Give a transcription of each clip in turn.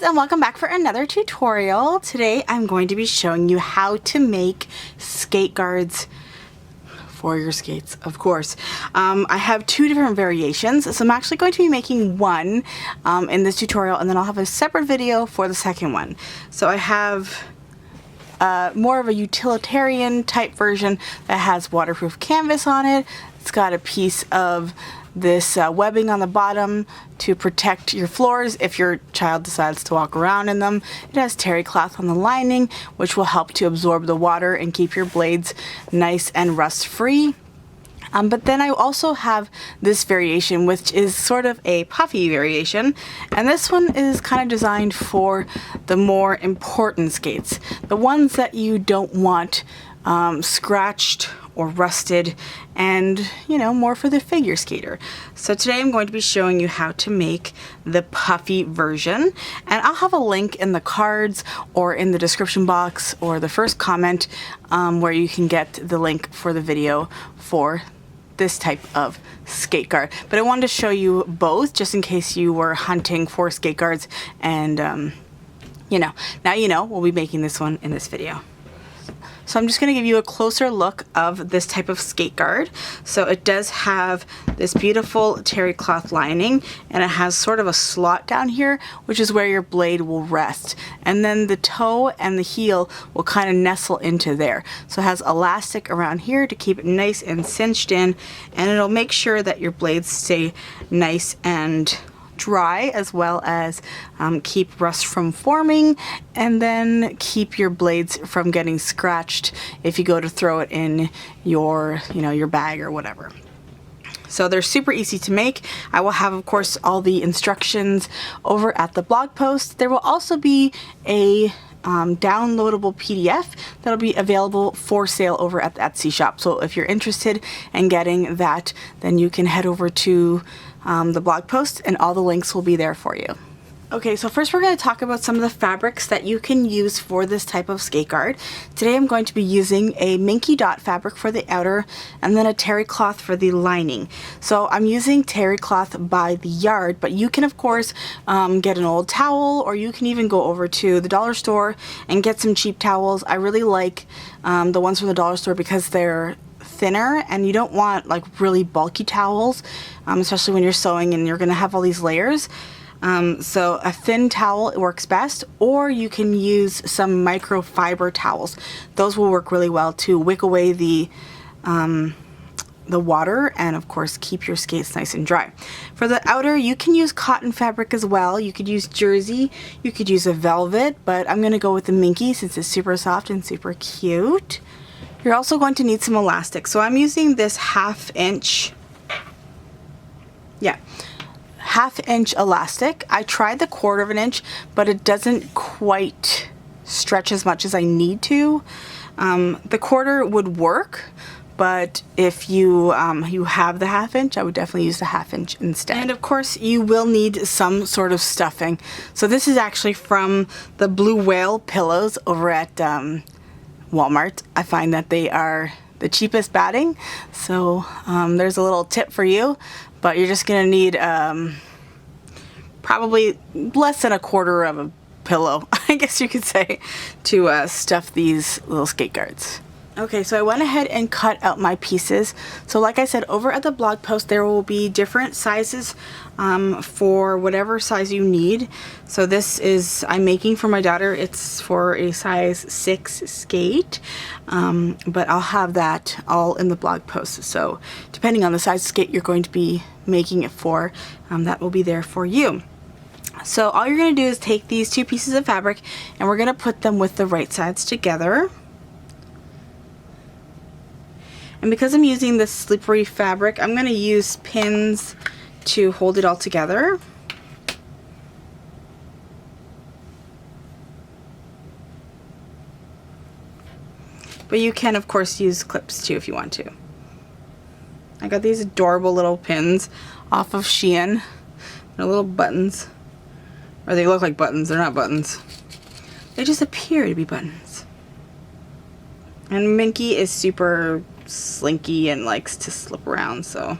guys, and welcome back for another tutorial. Today I'm going to be showing you how to make skate guards for your skates, of course. I have two different variations, so I'm actually going to be making one in this tutorial, and then I'll have a separate video for the second one. So I have more of a utilitarian type version that has waterproof canvas on it. It's got a piece of this webbing on the bottom to protect your floors if your child decides to walk around in them. It has terry cloth on the lining, which will help to absorb the water and keep your blades nice and rust free. But then I also have this variation, which is sort of a puffy variation, and this one is kind of designed for the more important skates, the ones that you don't want scratched or rusted, and more for the figure skater. So today I'm going to be showing you how to make the puffy version, and I'll have a link in the cards or in the description box or the first comment where you can get the link for the video for this type of skate guard. But I wanted to show you both just in case you were hunting for skate guards, and now we'll be making this one in this video. So I'm just going to give you a closer look of this type of skate guard. So it does have this beautiful terry cloth lining, and it has sort of a slot down here, which is where your blade will rest. And then the toe and the heel will kind of nestle into there. So it has elastic around here to keep it nice and cinched in, and it'll make sure that your blades stay nice and dry, as well as keep rust from forming, and then keep your blades from getting scratched if you go to throw it in your your bag or whatever. So they're super easy to make. I will have, of course, all the instructions over at the blog post. There will also be a downloadable PDF that'll be available for sale over at the Etsy shop. So if you're interested in getting that, then you can head over to the blog post, and all the links will be there for you. Okay, so first we're going to talk about some of the fabrics that you can use for this type of skate guard. Today I'm going to be using a minky dot fabric for the outer, and then a terry cloth for the lining. So I'm using terry cloth by the yard, but you can of course get an old towel, or you can even go over to the dollar store and get some cheap towels. I really like the ones from the dollar store because they're thinner, and you don't want like really bulky towels, especially when you're sewing and you're going to have all these layers. So a thin towel works best, or you can use some microfiber towels. Those will work really well to wick away the water, and of course keep your skates nice and dry. For the outer, you can use cotton fabric as well. You could use jersey, you could use a velvet, but I'm going to go with the minky since it's super soft and super cute. You're also going to need some elastic. So I'm using this half-inch elastic. I tried the 1/4 of an inch, but it doesn't quite stretch as much as I need to. The 1/4 would work, but if you have the 1/2 inch, I would definitely use the 1/2 inch instead. And of course you will need some sort of stuffing. So this is actually from the Blue Whale pillows over at Walmart. I find that they are the cheapest batting, so there's a little tip for you, but you're just gonna need probably less than 1/4 of a pillow, I guess you could say, to stuff these little skate guards. Okay, so I went ahead and cut out my pieces. So like I said, over at the blog post there will be different sizes for whatever size you need. So this is, I'm making for my daughter, it's for a size 6 skate, but I'll have that all in the blog post. So depending on the size skate you're going to be making it for, that will be there for you. So all you're going to do is take these two pieces of fabric, and we're going to put them with the right sides together. And because I'm using this slippery fabric, I'm going to use pins to hold it all together. But you can of course use clips too if you want to. I got these adorable little pins off of Shein. They're little buttons. Or they look like buttons, they're not buttons. They just appear to be buttons. And Minky is super slinky and likes to slip around, so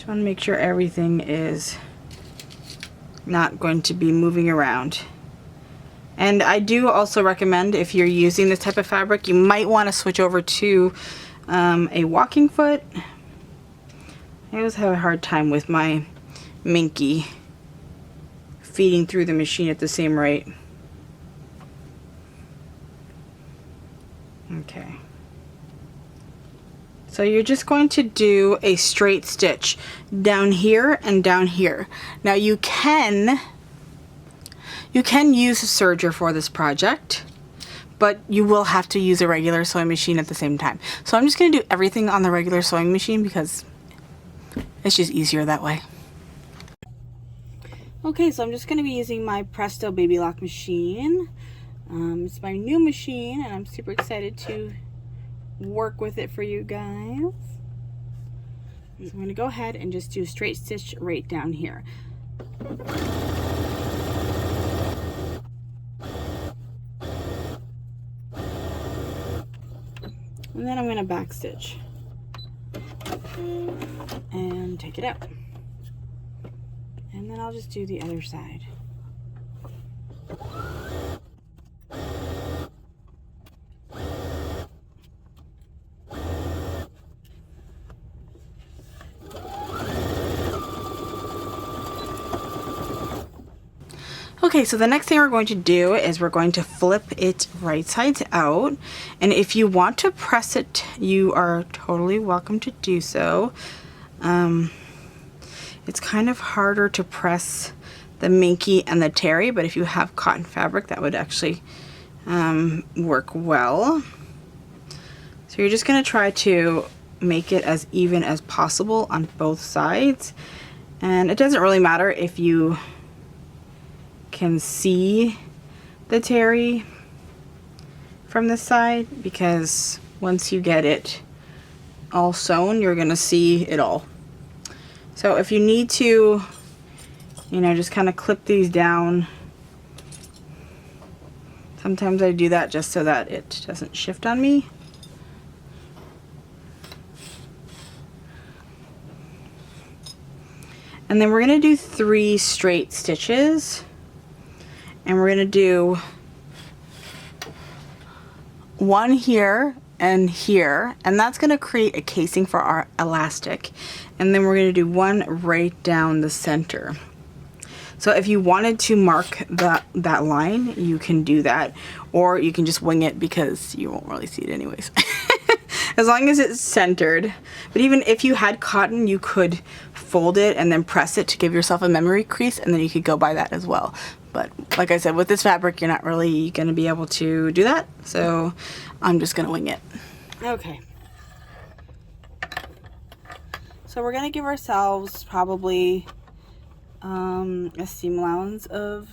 Just want to make sure everything is not going to be moving around. And I do also recommend, if you're using this type of fabric, you might want to switch over to a walking foot. I always have a hard time with my Minky feeding through the machine at the same rate. Okay. So you're just going to do a straight stitch down here and down here. Now you can use a serger for this project, but you will have to use a regular sewing machine at the same time. So I'm just going to do everything on the regular sewing machine because it's just easier that way. Okay, so I'm just going to be using my Presto Baby Lock machine. It's my new machine and I'm super excited to work with it for you guys. So I'm going to go ahead and just do a straight stitch right down here. And then I'm going to back stitch and take it out. And then I'll just do the other side. Okay, so the next thing we're going to do is we're going to flip it right sides out, and if you want to press it, you are totally welcome to do so. It's kind of harder to press the Minky and the Terry, but if you have cotton fabric, that would actually work well. So you're just going to try to make it as even as possible on both sides, and it doesn't really matter if you can see the Terry from this side, because once you get it all sewn, you're gonna see it all. So if you need to, you know, just kind of clip these down. Sometimes I do that just so that it doesn't shift on me. And then we're gonna do 3 straight stitches. And we're going to do 1 here and here, and that's going to create a casing for our elastic. And then we're going to do 1 right down the center. So if you wanted to mark that line, you can do that, or you can just wing it because you won't really see it anyways. As long as it's centered. But even if you had cotton, you could fold it and then press it to give yourself a memory crease, and then you could go by that as well. But like I said, with this fabric, you're not really going to be able to do that. So I'm just going to wing it. Okay. So we're going to give ourselves probably a seam allowance of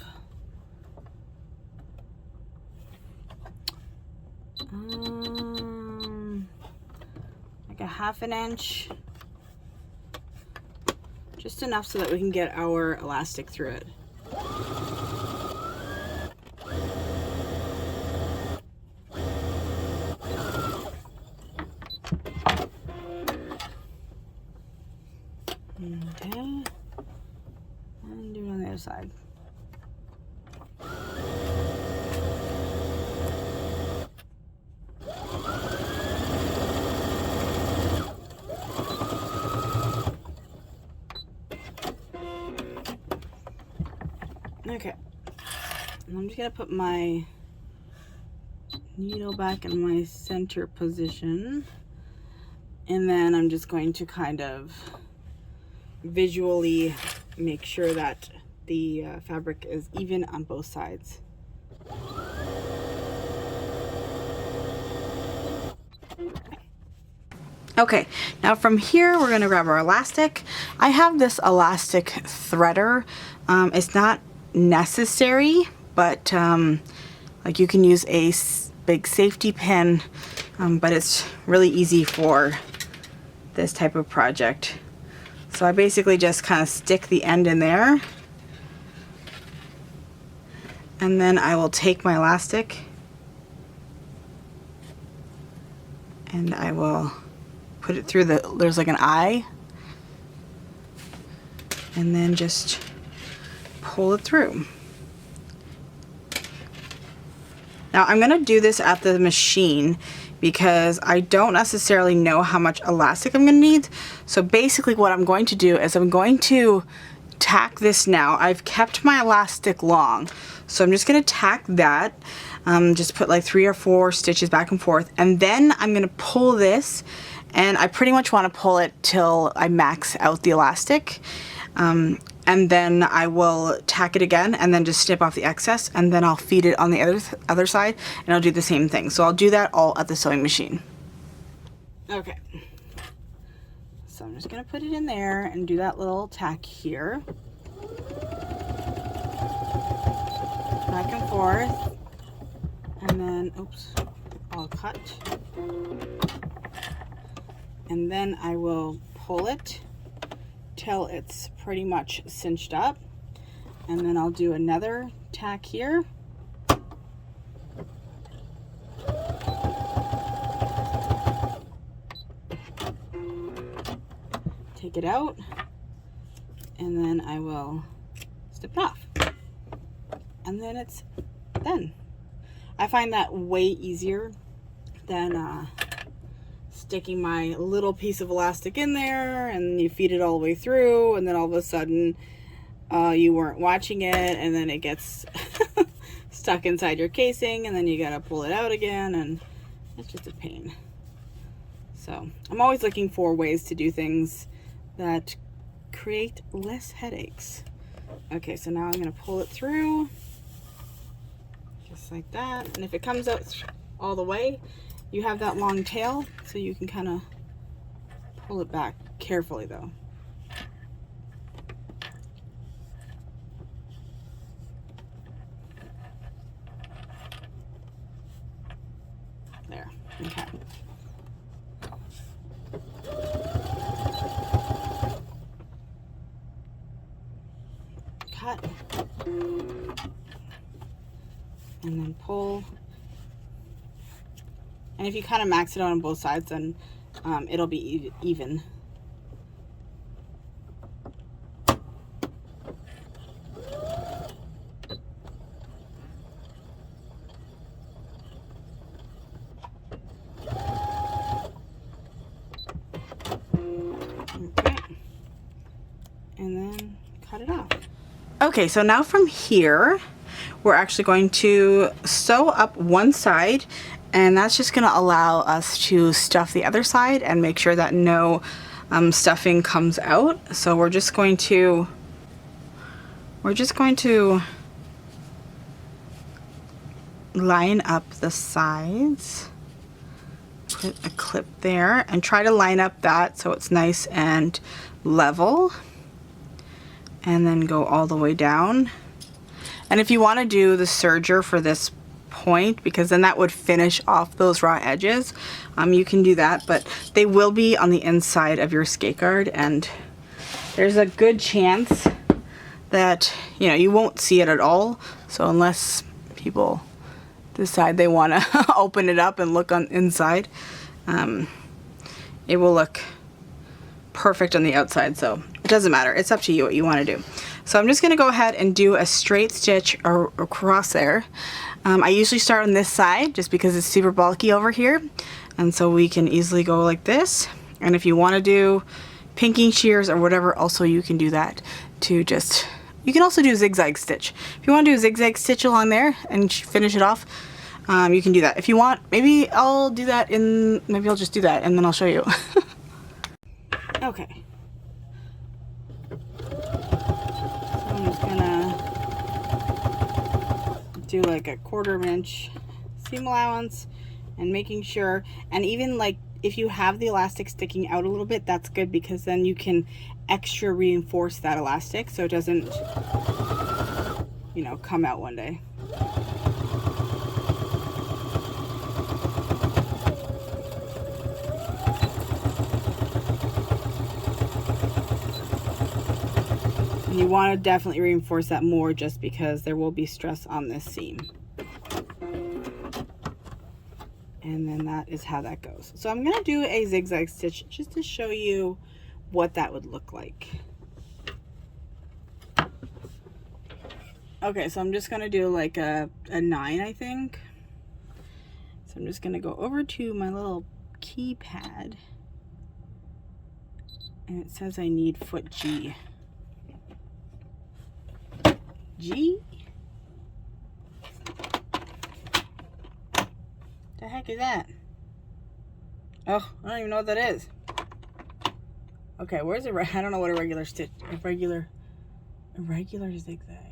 like a 1/2 inch. Just enough so that we can get our elastic through it. Okay, and do it on the other side. Okay, and I'm just gonna put my needle back in my center position, and then I'm just going to kind of visually make sure that the fabric is even on both sides. Okay, now from here we're going to grab our elastic. I have this elastic threader. It's not necessary, but like you can use a big safety pin, but it's really easy for this type of project. So I basically just kind of stick the end in there, and then I will take my elastic and I will put it through there's like an eye, and then just pull it through. Now I'm gonna do this at the machine because I don't necessarily know how much elastic I'm gonna need. So basically what I'm going to do is I'm going to tack this now. I've kept my elastic long, so I'm just gonna tack that. Just put like 3 or 4 stitches back and forth, and then I'm gonna pull this, and I pretty much want to pull it till I max out the elastic. And then I will tack it again and then just snip off the excess, and then I'll feed it on the other side, and I'll do the same thing. So I'll do that all at the sewing machine. Okay, so I'm just gonna put it in there and do that little tack here. Back and forth, and then, oops, I'll cut. And then I will pull it till it's pretty much cinched up, and then I'll do another tack here, take it out, and then I will snip it off, and then it's done. I find that way easier than sticking my little piece of elastic in there, and you feed it all the way through, and then all of a sudden you weren't watching it, and then it gets stuck inside your casing, and then you gotta pull it out again, and it's just a pain. So I'm always looking for ways to do things that create less headaches. Okay, so now I'm gonna pull it through just like that, and if it comes out all the way, you have that long tail, so you can kind of pull it back carefully though. There, okay. Cut. And then pull. And if you kind of max it out on both sides, then it'll be even. Okay. And then cut it off. Okay, so now from here, we're actually going to sew up one side, and that's just going to allow us to stuff the other side and make sure that no stuffing comes out. So we're just going to line up the sides, put a clip there, and try to line up that so it's nice and level, and then go all the way down. And if you want to do the serger for this point, because then that would finish off those raw edges, you can do that, but they will be on the inside of your skate guard, and there's a good chance that, you know, you won't see it at all. So unless people decide they want to open it up and look on inside, it will look perfect on the outside. So it doesn't matter, it's up to you what you want to do. So I'm just going to go ahead and do a straight stitch across there. I usually start on this side just because it's super bulky over here, and so we can easily go like this. And if you want to do pinking shears or whatever, also you can do that to just, you can also do a zigzag stitch. If you want to do a zigzag stitch along there and finish it off, you can do that. If you want, maybe I'll do that in, maybe I'll just do that and then I'll show you. Okay. I'm just gonna do like a 1/4 inch seam allowance, and making sure, and even like if you have the elastic sticking out a little bit, that's good, because then you can extra reinforce that elastic so it doesn't, you know, come out one day. You want to definitely reinforce that more, just because there will be stress on this seam. And then that is how that goes. So I'm going to do a zigzag stitch just to show you what that would look like. Okay, so I'm just gonna do like a 9, I think. So I'm just gonna go over to my little keypad, and it says I need foot G. G? The heck is that? Oh, I don't even know what that is. Okay, where's I don't know what a regular stitch, a regular zigzag.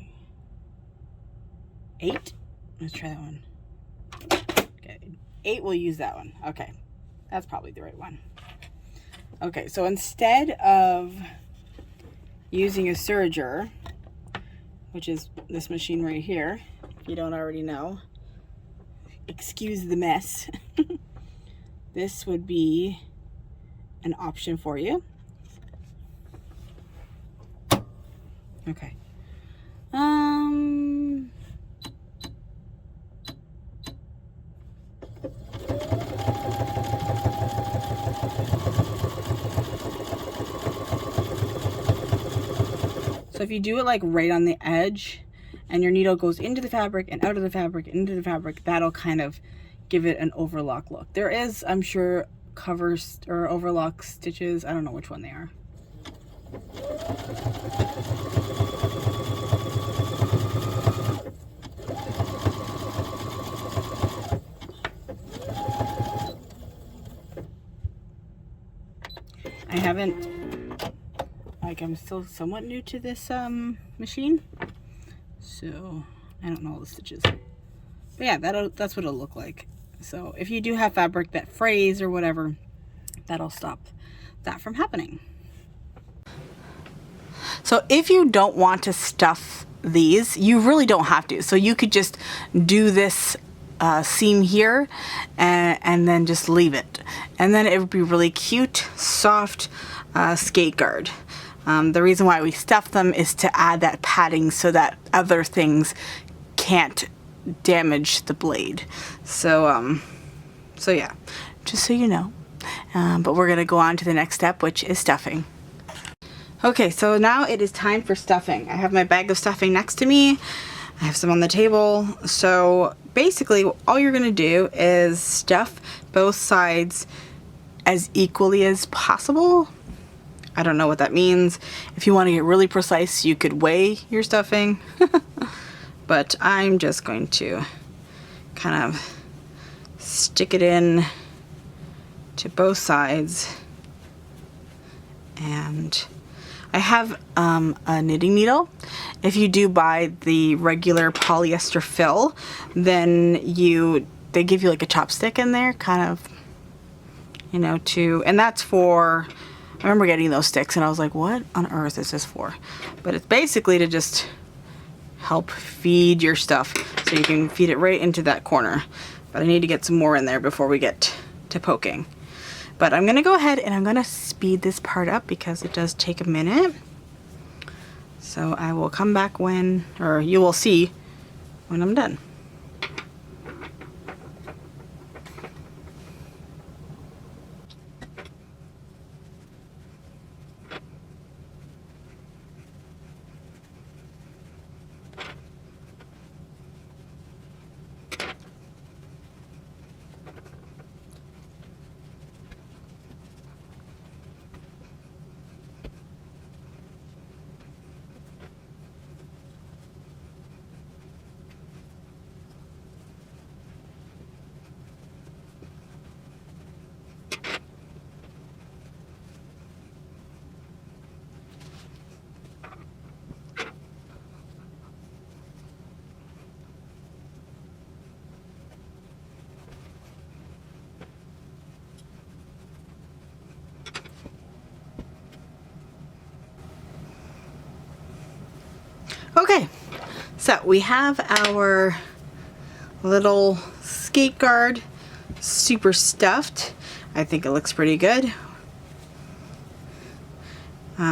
8? Let's try that one. Okay, 8, we'll use that one. Okay, that's probably the right one. Okay, so instead of using a serger, which is this machine right here, if you don't already know, excuse the mess, this would be an option for you. Okay. So if you do it like right on the edge and your needle goes into the fabric and out of the fabric, into the fabric, that'll kind of give it an overlock look. There is, I'm sure, covers or overlock stitches. I don't know which one they are. I haven't, like, I'm still somewhat new to this machine, so I don't know all the stitches. But yeah, that's what it'll look like. So if you do have fabric that frays or whatever, that'll stop that from happening. So if you don't want to stuff these, you really don't have to. So you could just do this seam here and then just leave it. And then it would be really cute, soft skate guard. The reason why we stuff them is to add that padding so that other things can't damage the blade. So yeah, just so you know. But we're gonna go on to the next step, which is stuffing. Okay, so now it is time for stuffing. I have my bag of stuffing next to me. I have some on the table. So basically all you're gonna do is stuff both sides as equally as possible. I don't know what that means. If you want to get really precise, you could weigh your stuffing. But I'm just going to kind of stick it in to both sides. And I have a knitting needle. If you do buy the regular polyester fill, then they give you like a chopstick in there, kind of, you know, and that's for, I remember getting those sticks and I was like, what on earth is this for? But it's basically to just help feed your stuff, so you can feed it right into that corner. But I need to get some more in there before we get to poking. But I'm gonna go ahead and I'm gonna speed this part up because it does take a minute. So I will come back when, or you will see when I'm done. Okay, so we have our little skate guard super stuffed. I think it looks pretty good.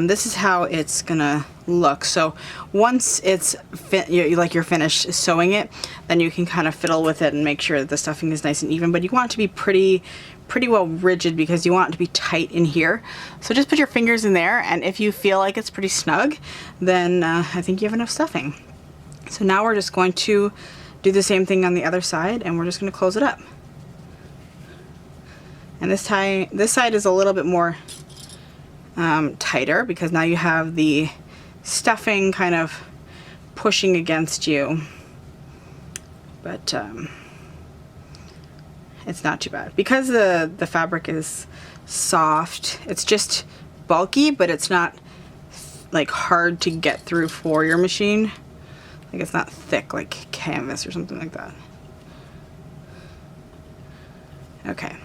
This is how it's gonna look. So once it's you're finished sewing it, then you can kind of fiddle with it and make sure that the stuffing is nice and even. But you want it to be pretty well rigid because you want it to be tight in here. So just put your fingers in there, and if you feel like it's pretty snug, then I think you have enough stuffing. So now we're just going to do the same thing on the other side, and we're just going to close it up. And this side is a little bit more tighter because now you have the stuffing kind of pushing against you. But it's not too bad. Because the fabric is soft, it's just bulky, but it's not like hard to get through for your machine. Like it's not thick like canvas or something like that. Okay.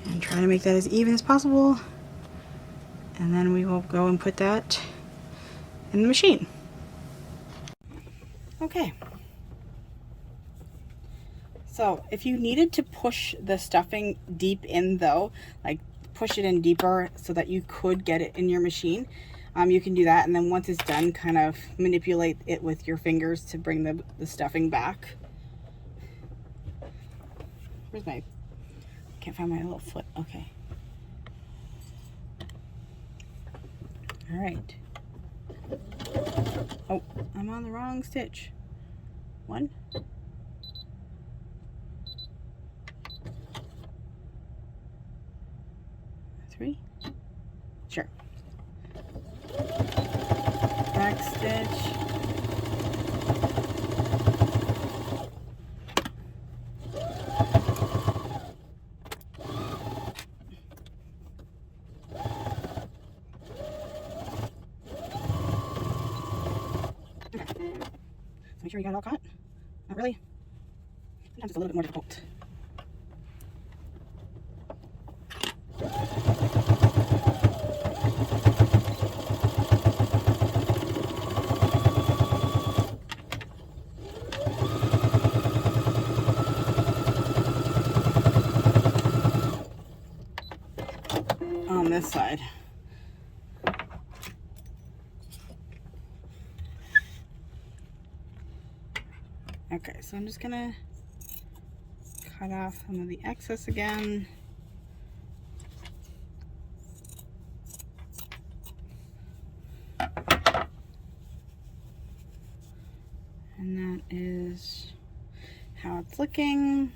And try to make that as even as possible. And then we will go and put that in the machine. Okay. So if you needed to push the stuffing deep in though, like push it in deeper so that you could get it in your machine, you can do that, and then once it's done, kind of manipulate it with your fingers to bring the stuffing back. Where's my, can't find my little foot. Okay. All right. Oh, I'm on the wrong stitch. 1. 3. Sure. Back stitch. Make sure you got it all caught. Not really. Sometimes it's a little bit more difficult. On this side. Okay, so I'm just gonna cut off some of the excess again. And that is how it's looking.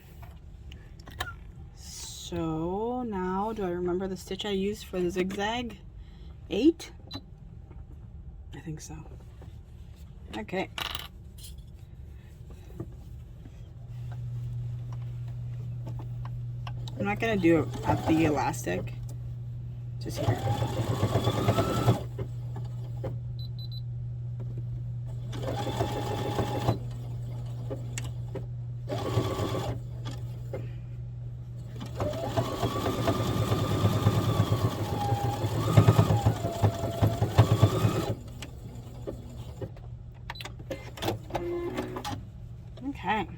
So now, do I remember the stitch I used for the zigzag? 8? I think so. Okay. I'm not gonna do it at the elastic, just here. Okay.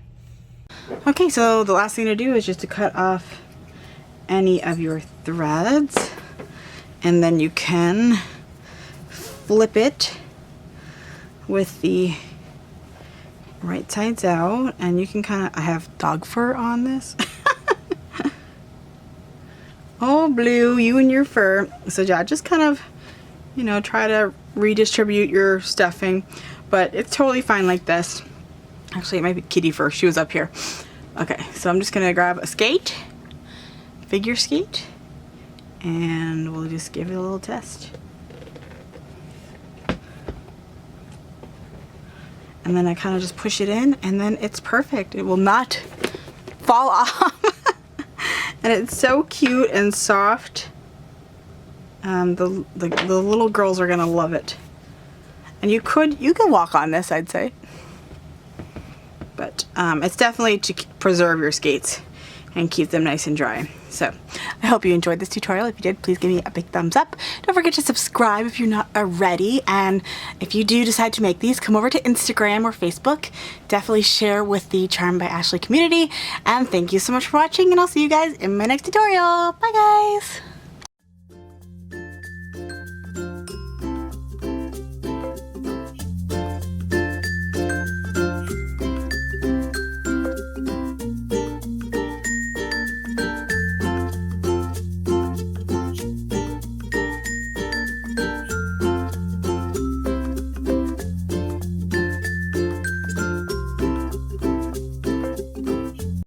Okay, so the last thing to do is just to cut off any of your threads, and then you can flip it with the right sides out, and you can kind of, I have dog fur on this. Oh, Blue, you and your fur. So yeah, just kind of, you know, try to redistribute your stuffing, but it's totally fine like this. Actually, it might be kitty fur. She was up here. Okay, so I'm just gonna grab a skate, figure skate, and we'll just give it a little test. And then I kind of just push it in, and then it's perfect. It will not fall off. And it's so cute and soft. The little girls are gonna love it. And you can walk on this, I'd say. But it's definitely to preserve your skates and keep them nice and dry. So I hope you enjoyed this tutorial. If you did, please give me a big thumbs up. Don't forget to subscribe if you're not already. And if you do decide to make these, come over to Instagram or Facebook. Definitely share with the Charmed by Ashley community. And thank you so much for watching, and I'll see you guys in my next tutorial. Bye guys!